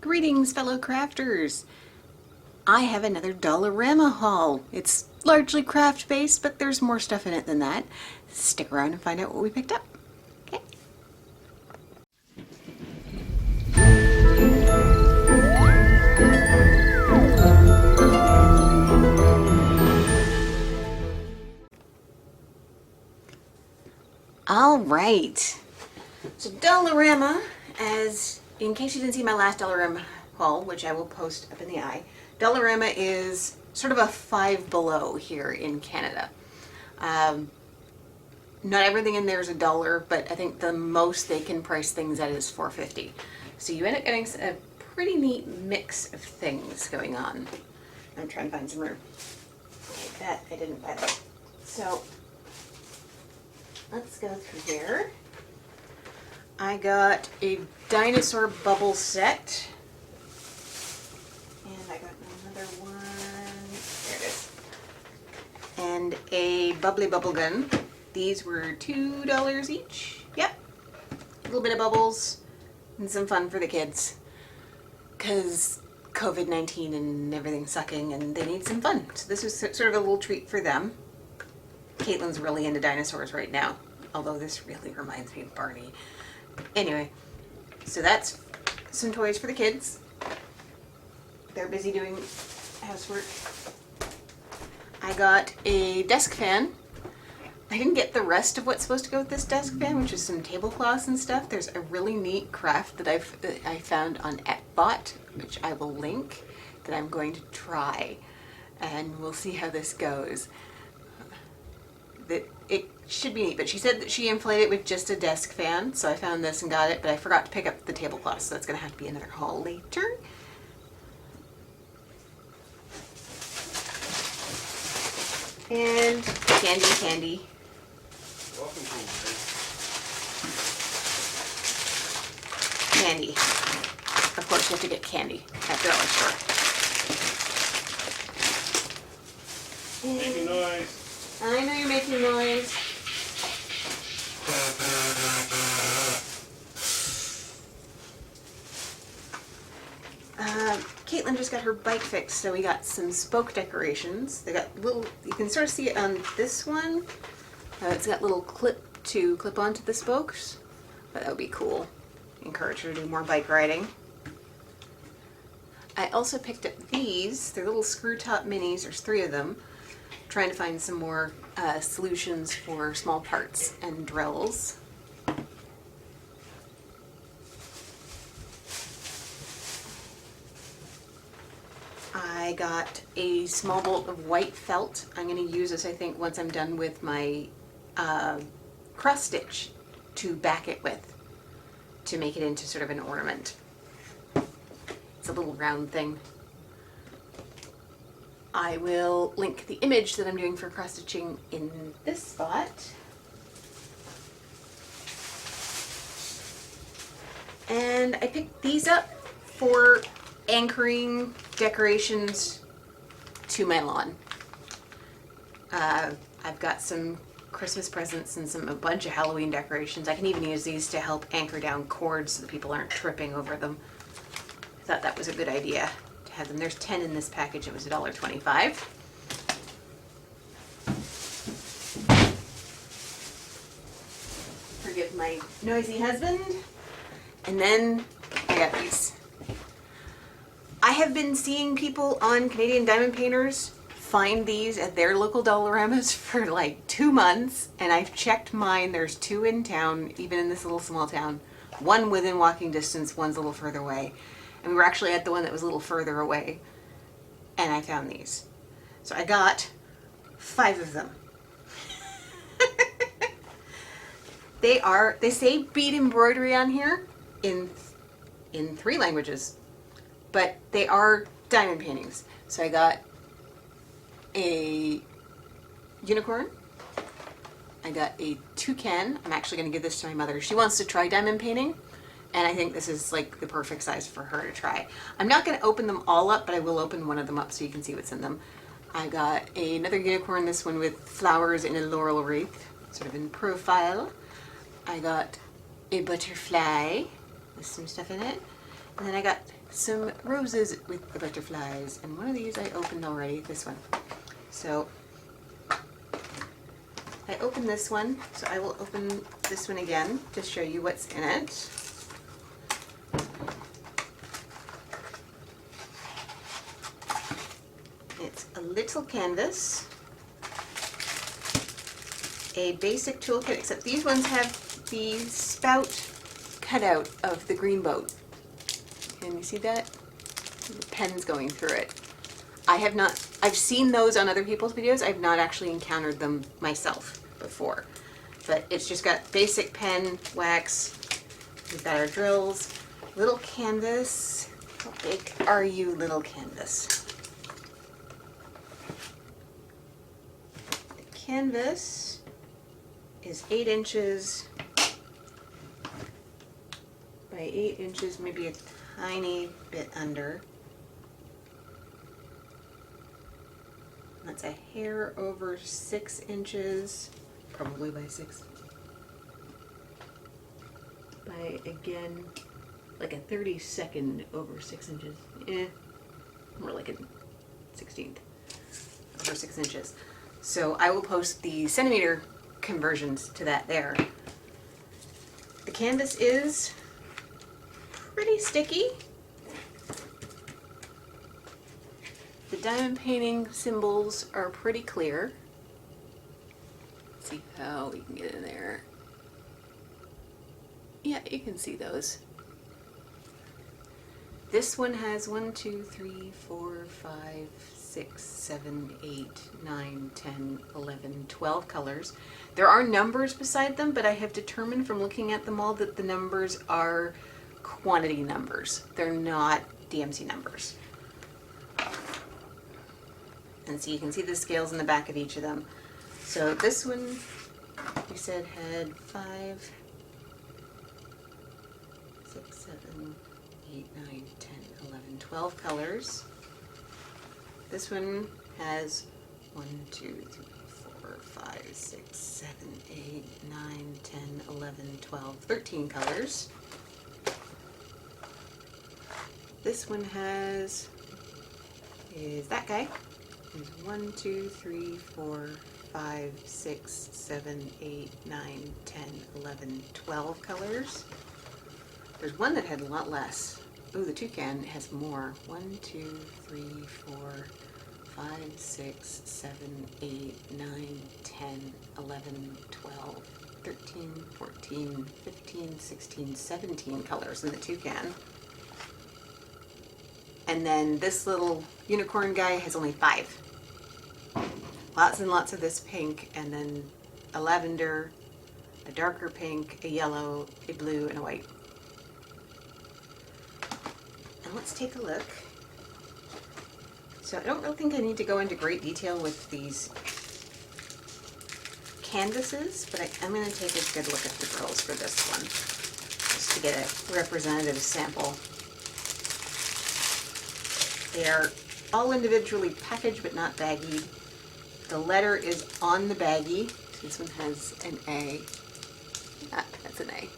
Greetings, fellow crafters! I have another Dollarama haul. It's largely craft based, but there's more stuff in it than that. Stick around and find out what we picked up. Okay. All right. So Dollarama, as in case you didn't see my last Dollarama haul, which I will post up in the eye, Dollarama is sort of a Five Below here in Canada. Not everything in there is $1, but I think the most they can price things at is $4.50. So you end up getting a pretty neat mix of things going on. I'm trying to find some room. Like that, I didn't buy that. So let's go through here. I got a dinosaur bubble set. And I got another one. There it is. And a bubbly bubble gun. These were $2 each. Yep. A little bit of bubbles and some fun for the kids. Because COVID-19 and everything's sucking and they need some fun. So this was sort of a little treat for them. Caitlin's really into dinosaurs right now. Although this really reminds me of Barney. Anyway, so that's some toys for the kids. They're busy doing housework. I got a desk fan. I didn't get the rest of what's supposed to go with this desk fan, which is some tablecloths and stuff. There's a really neat craft that I found on Epbot, which I will link, that I'm going to try. And we'll see how this goes. It should be neat, but she said that she inflated it with just a desk fan, so I found this and got it, but I forgot to pick up the tablecloth, so that's going to have to be another haul later. And candy. Welcome to Candy. Of course, you have to get candy at the dollar store. making noise. I know you're making noise. Caitlin just got her bike fixed, so we got some spoke decorations. They got little, you can sort of see it on this one. It's got little clip to clip onto the spokes, but that would be cool. Encourage her to do more bike riding. I also picked up these. They're little screw top minis. There's 3 of them. Trying to find some more solutions for small parts and drills. I got a small bolt of white felt. I'm going to use this, I think, once I'm done with my cross stitch to back it with, to make it into sort of an ornament. It's a little round thing. I will link the image that I'm doing for cross stitching in this spot. And I picked these up for anchoring decorations to my lawn. I've got some Christmas presents and a bunch of Halloween decorations. I can even use these to help anchor down cords so that people aren't tripping over them. I thought that was a good idea to have them. There's 10 in this package. It was $1.25. Forgive my noisy husband. And then I got these. I have been seeing people on Canadian Diamond Painters find these at their local Dollaramas for like 2 months, and I've checked mine. There's 2 in town, even in this little small town. 1 within walking distance, 1's a little further away. And we were actually at the one that was a little further away, and I found these. So I got 5 of them. They say bead embroidery on here in 3 languages. But they are diamond paintings. So I got a unicorn. I got a toucan. I'm actually going to give this to my mother. She wants to try diamond painting, and I think this is like the perfect size for her to try. I'm not going to open them all up, but I will open one of them up so you can see what's in them. I got another unicorn, this one with flowers in a laurel wreath, sort of in profile. I got a butterfly with some stuff in it. And then I got some roses with the butterflies, and one of these I opened already, this one. So I opened this one, so I will open this one again to show you what's in it. It's a little canvas, a basic toolkit, except these ones have the spout cutout of the green boat. Can you see that? The pen's going through it. I've seen those on other people's videos. I've not actually encountered them myself before. But it's just got basic pen, wax. We've got our drills, little canvas. How big are you, little canvas? The canvas is 8 inches by 8 inches, maybe a tiny bit under. That's a hair over 6 inches, probably by 6. By, again, like a 32nd over 6 inches. More like a 16th over 6 inches. So I will post the centimeter conversions to that there. The canvas is pretty sticky. The diamond painting symbols are pretty clear. Let's see how we can get in there. Yeah, you can see those. This one has 1, 2, 3, 4, 5, 6, 7, 8, 9, 10, 11, 12 colors. There are numbers beside them, but I have determined from looking at them all that the numbers are quantity numbers. They're not DMC numbers. And so you can see the scales in the back of each of them. So this one, we said, had 5, 6, 7, 8, 9, 10, 11, 12 colors. This one has 1, 2, 3, 4, 5, 6, 7, 8, 9, 10, 11, 12, 13 colors. This one is that guy. There's 1, 2, 3, 4, 5, 6, 7, 8, 9, 10, 11, 12 colors. There's one that had a lot less. Ooh, the toucan has more. 1, 2, 3, 4, 5, 6, 7, 8, 9, 10, 11, 12, 13, 14, 15, 16, 17 colors in the toucan. And then this little unicorn guy has only 5. Lots and lots of this pink, and then a lavender, a darker pink, a yellow, a blue, and a white. And let's take a look. So I don't really think I need to go into great detail with these canvases, but I'm going to take a good look at the drills for this one, just to get a representative sample. They are all individually packaged but not baggied. The letter is on the baggie. This one has an A. Ah, that's an A.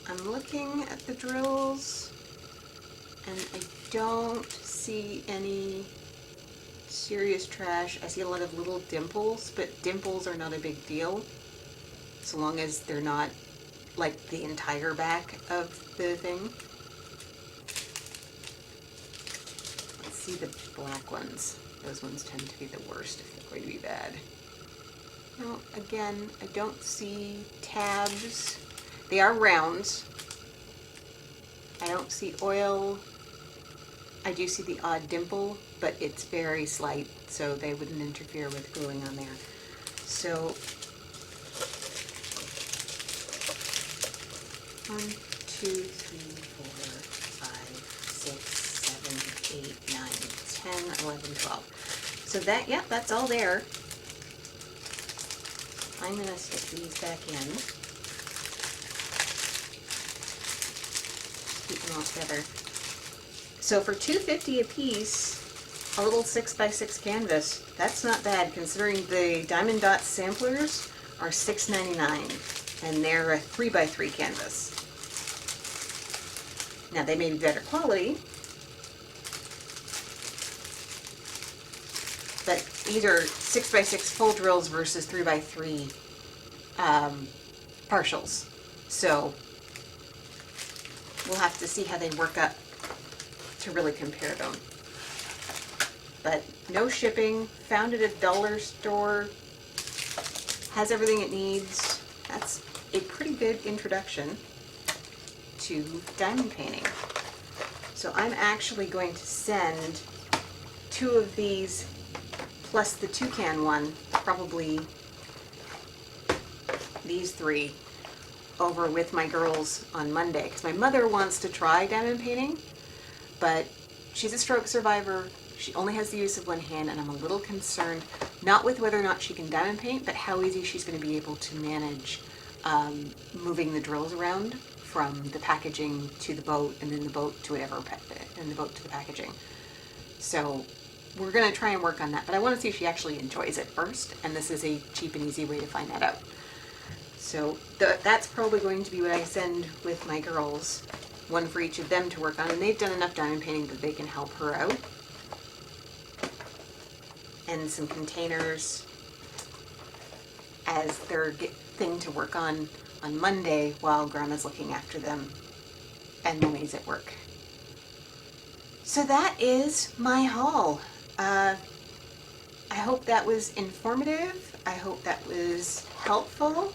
I'm looking at the drills and I don't see any serious trash. I see a lot of little dimples, but dimples are not a big deal so long as they're not like the entire back of the thing. Let's see the black ones. Those ones tend to be the worst if they're going to be bad. No, again, I don't see tabs. They are rounds. I don't see oil. I do see the odd dimple, but it's very slight, so they wouldn't interfere with gluing on there. So 1, 2, 3, 4, 5, 6, 7, 8, 9, 10, 11, 12. So that, yeah, that's all there. I'm going to stick these back in. Keep them all together. So for $2.50 a piece, a little 6x6 canvas. That's not bad considering the Diamond Dots samplers are $6.99 and they're a 3x3 canvas. Now they may be better quality, but these are 6x6 full drills versus 3x3 partials. So we'll have to see how they work up to really compare them. But no shipping, found it at a dollar store, has everything it needs. That's a pretty good introduction to diamond painting. So I'm actually going to send 2 of these plus the toucan one, probably these 3, over with my girls on Monday because my mother wants to try diamond painting, but she's a stroke survivor. She only has the use of one hand, and I'm a little concerned, not with whether or not she can diamond paint, but how easy she's going to be able to manage moving the drills around from the packaging to the boat, and then the boat to whatever, and the boat to the packaging. So we're going to try and work on that, but I want to see if she actually enjoys it first, and this is a cheap and easy way to find that out. So that's probably going to be what I send with my girls, one for each of them to work on, and they've done enough diamond painting that they can help her out. And some containers as their thing to work on Monday while Grandma's looking after them and Mommy's at work. So that is my haul. I hope that was informative. I hope that was helpful.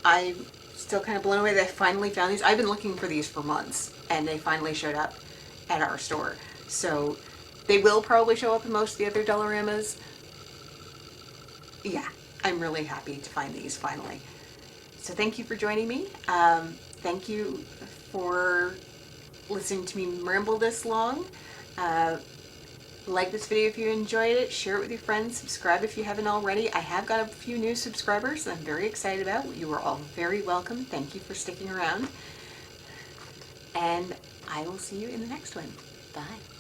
I'm still kind of blown away that I finally found these. I've been looking for these for months, and they finally showed up at our store. So they will probably show up in most of the other Dollaramas. Yeah, I'm really happy to find these finally. So thank you for joining me. Thank you for listening to me ramble this long. Like this video if you enjoyed it, share it with your friends, subscribe if you haven't already. I have got a few new subscribers that I'm very excited about. You are all very welcome. Thank you for sticking around. And I will see you in the next one. Bye.